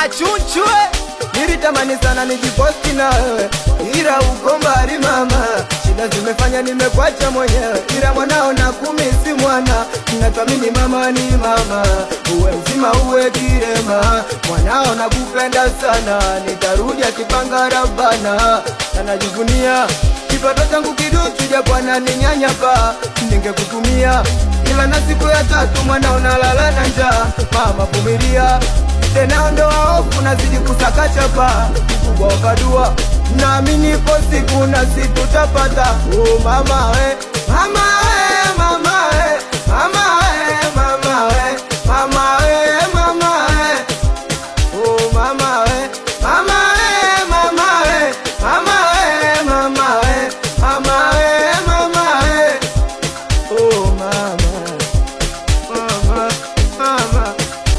Achunchwe, nilitamani sana nijiposti na wewe, ila uko mbali mama, shida zimefanya nimekuacha mwenyewe, ila mwanao na kumisi mwana, natamini mama ni mama, uwe mzima uwe kirema, mwanao nakupenda sana, nitarudi akipanga Rabbana, na najivunia kipato changu kiduchu, japo ananinyanyapa, ningekutumia ila na siku ya tatu mwanao nalala na njaa, mama vumilia, tena ndoa hofu nazidi kusakachapa, kubwa ukadua, naamini ipo siku nasi tutapata. Oh mama we, mama we, mama we, mama we,